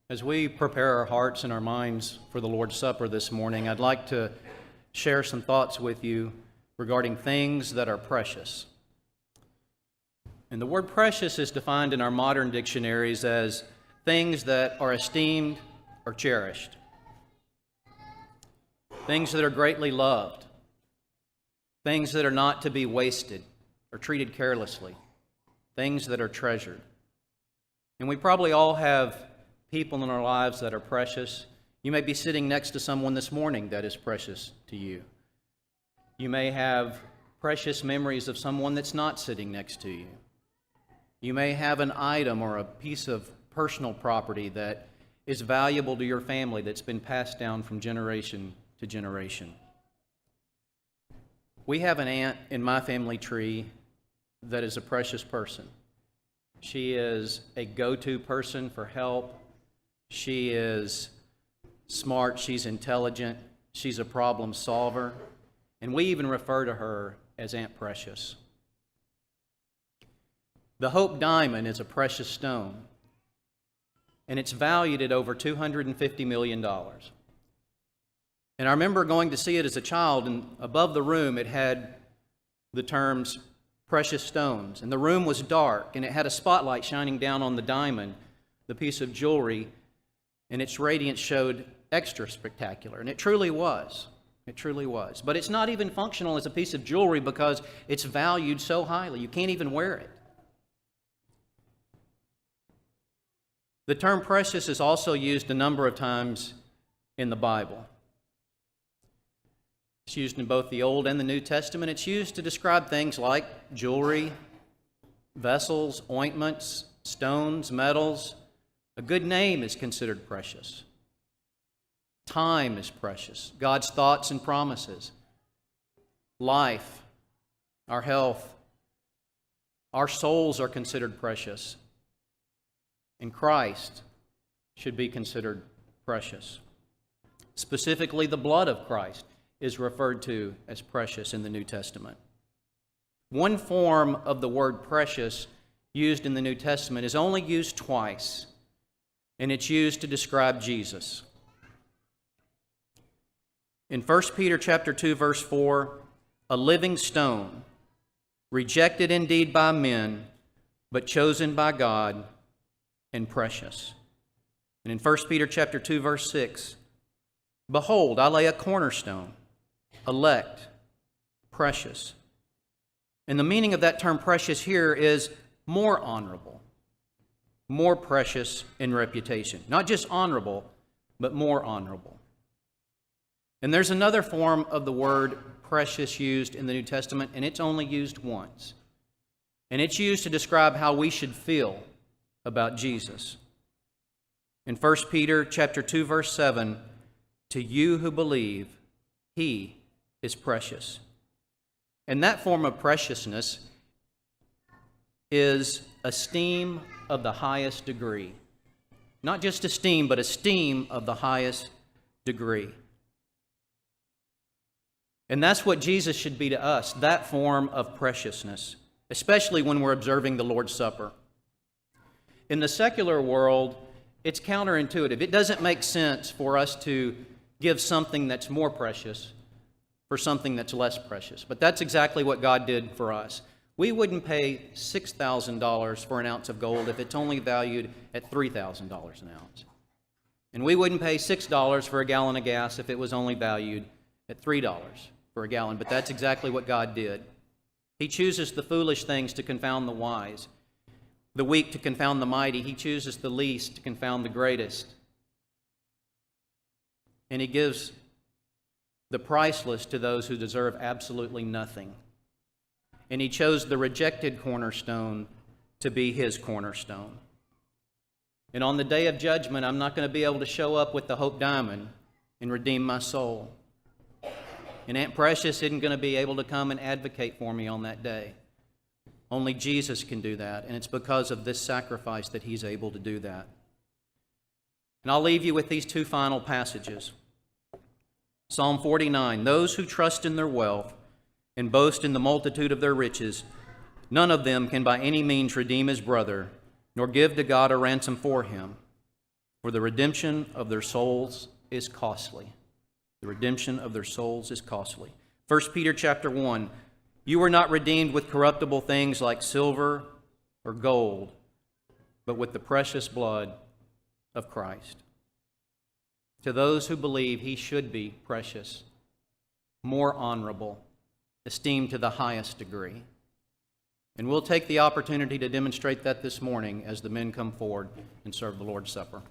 As we prepare our hearts and our minds for the Lord's Supper this morning, I'd like to share some thoughts with you regarding things that are precious. And the word precious is defined in our modern dictionaries as things that are esteemed or cherished, things that are greatly loved, things that are not to be wasted or treated carelessly, things that are treasured. And we probably all have people in our lives that are precious. You may be sitting next to someone this morning that is precious to you. You may have precious memories of someone that's not sitting next to you. You may have an item or a piece of personal property that is valuable to your family that's been passed down from generation to generation. We have an aunt in my family tree that is a precious person. She is a go-to person for help. She is smart, she's intelligent, she's a problem solver, and we even refer to her as Aunt Precious. The Hope Diamond is a precious stone, and it's valued at over $250 million. And I remember going to see it as a child, and above the room it had the terms precious stones, and the room was dark, and it had a spotlight shining down on the diamond, the piece of jewelry, and its radiance showed extra spectacular, and it truly was. It truly was. But it's not even functional as a piece of jewelry because it's valued so highly. You can't even wear it. The term precious is also used a number of times in the Bible. It's used in both the Old and the New Testament. It's used to describe things like jewelry, vessels, ointments, stones, metals. A good name is considered precious. Time is precious. God's thoughts and promises. Life, our health, our souls are considered precious. And Christ should be considered precious. Specifically, the blood of Christ is referred to as precious in the New Testament. One form of the word precious used in the New Testament is only used twice. And it's used to describe Jesus. In 1 Peter chapter 2, verse 4, a living stone, rejected indeed by men, but chosen by God and precious. And in 1 Peter chapter 2, verse 6, behold, I lay a cornerstone, elect, precious. And the meaning of that term precious here is more honorable, more precious in reputation. Not just honorable, but more honorable. And there's another form of the word precious used in the New Testament, and it's only used once. And it's used to describe how we should feel about Jesus. In 1 Peter chapter 2, verse 7, to you who believe, he is precious. And that form of preciousness is esteem of the highest degree. Not just esteem, but esteem of the highest degree. And that's what Jesus should be to us, that form of preciousness, especially when we're observing the Lord's Supper. In the secular world, it's counterintuitive. It doesn't make sense for us to give something that's more precious for something that's less precious. But that's exactly what God did for us. We wouldn't pay $6,000 for an ounce of gold if it's only valued at $3,000 an ounce. And we wouldn't pay $6 for a gallon of gas if it was only valued at $3 for a gallon. But that's exactly what God did. He chooses the foolish things to confound the wise, the weak to confound the mighty. He chooses the least to confound the greatest. And He gives the priceless to those who deserve absolutely nothing. And He chose the rejected cornerstone to be His cornerstone. And on the day of judgment, I'm not going to be able to show up with the Hope Diamond and redeem my soul. And Aunt Precious isn't going to be able to come and advocate for me on that day. Only Jesus can do that, and it's because of this sacrifice that He's able to do that. And I'll leave you with these two final passages. Psalm 49, those who trust in their wealth and boast in the multitude of their riches, none of them can by any means redeem his brother, nor give to God a ransom for him. for the redemption of their souls is costly. The redemption of their souls is costly. 1 Peter chapter 1, you were not redeemed with corruptible things like silver or gold, but with the precious blood of Christ. To those who believe, he should be precious, more honorable, esteemed to the highest degree. And we'll take the opportunity to demonstrate that this morning as the men come forward and serve the Lord's Supper.